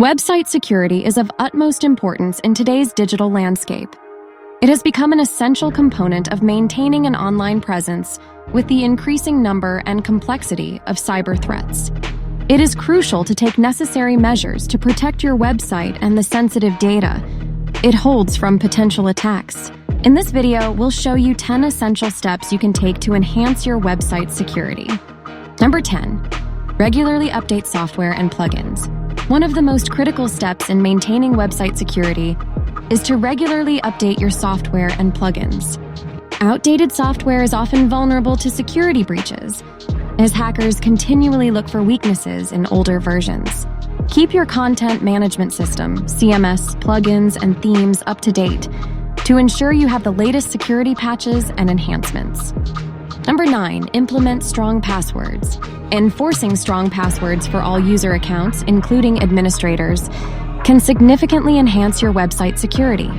Website security is of utmost importance in today's digital landscape. It has become an essential component of maintaining an online presence with the increasing number and complexity of cyber threats. It is crucial to take necessary measures to protect your website and the sensitive data it holds from potential attacks. In this video, we'll show you 10 essential steps you can take to enhance your website security. Number 10. Regularly update software and plugins. One of the most critical steps in maintaining website security is to regularly update your software and plugins. Outdated software is often vulnerable to security breaches, as hackers continually look for weaknesses in older versions. Keep your content management system, CMS, plugins, and themes up to date to ensure you have the latest security patches and enhancements. Number 9. Implement strong passwords. Enforcing strong passwords for all user accounts, including administrators, can significantly enhance your website security.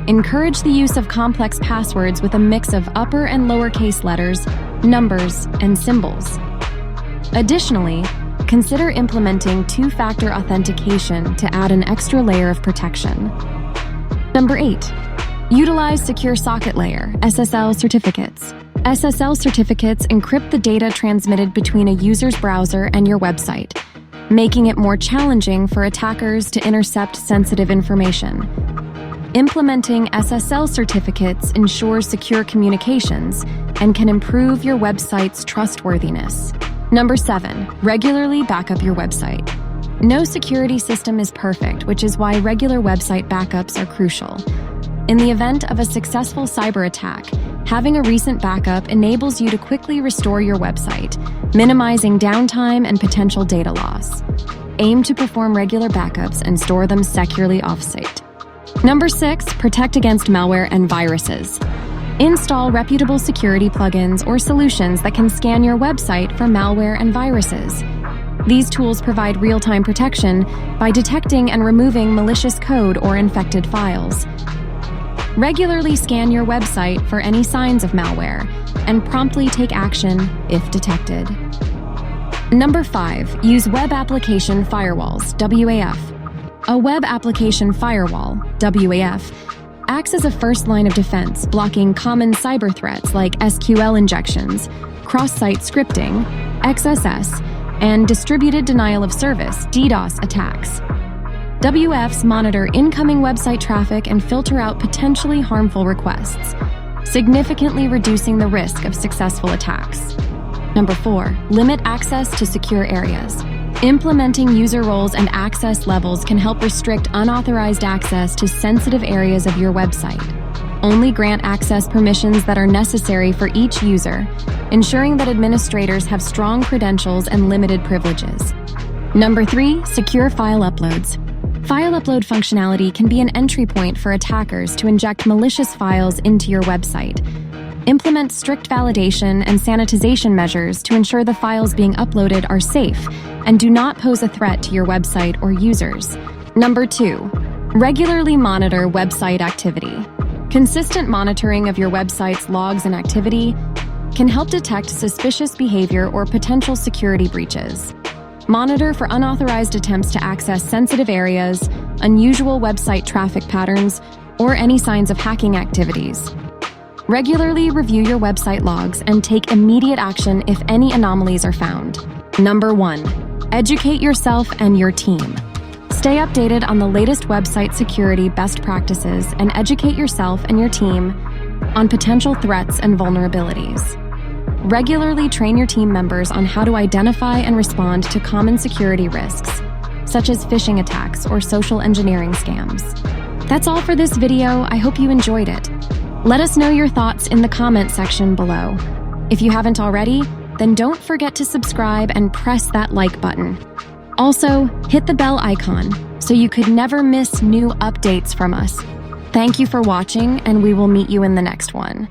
Encourage the use of complex passwords with a mix of upper and lowercase letters, numbers, and symbols. Additionally, consider implementing two-factor authentication to add an extra layer of protection. Number 8. Utilize Secure Socket Layer, SSL certificates. SSL certificates encrypt the data transmitted between a user's browser and your website, making it more challenging for attackers to intercept sensitive information. Implementing SSL certificates ensures secure communications and can improve your website's trustworthiness. Number 7. Regularly back up your website. No security system is perfect, which is why regular website backups are crucial. In the event of a successful cyber attack, having a recent backup enables you to quickly restore your website, minimizing downtime and potential data loss. Aim to perform regular backups and store them securely off-site. Number 6. Protect against malware and viruses. Install reputable security plugins or solutions that can scan your website for malware and viruses. These tools provide real-time protection by detecting and removing malicious code or infected files. Regularly scan your website for any signs of malware and promptly take action if detected. Number 5. Use Web Application Firewalls, WAF. A web application firewall, WAF, acts as a first line of defense, blocking common cyber threats like SQL injections, cross-site scripting, XSS, and distributed denial of service, DDoS attacks. WAFs monitor incoming website traffic and filter out potentially harmful requests, significantly reducing the risk of successful attacks. Number 4. Limit access to secure areas. Implementing user roles and access levels can help restrict unauthorized access to sensitive areas of your website. Only grant access permissions that are necessary for each user, ensuring that administrators have strong credentials and limited privileges. Number 3. Secure file uploads. File upload functionality can be an entry point for attackers to inject malicious files into your website. Implement strict validation and sanitization measures to ensure the files being uploaded are safe and do not pose a threat to your website or users. Number 2. Regularly monitor website activity. Consistent monitoring of your website's logs and activity can help detect suspicious behavior or potential security breaches. Monitor for unauthorized attempts to access sensitive areas, unusual website traffic patterns, or any signs of hacking activities. Regularly review your website logs and take immediate action if any anomalies are found. Number 1. Educate yourself and your team. Stay updated on the latest website security best practices and educate yourself and your team on potential threats and vulnerabilities. Regularly train your team members on how to identify and respond to common security risks, such as phishing attacks or social engineering scams. That's all for this video. I hope you enjoyed it. Let us know your thoughts in the comment section below. If you haven't already, then don't forget to subscribe and press that like button. Also, hit the bell icon so you could never miss new updates from us. Thank you for watching, and we will meet you in the next one.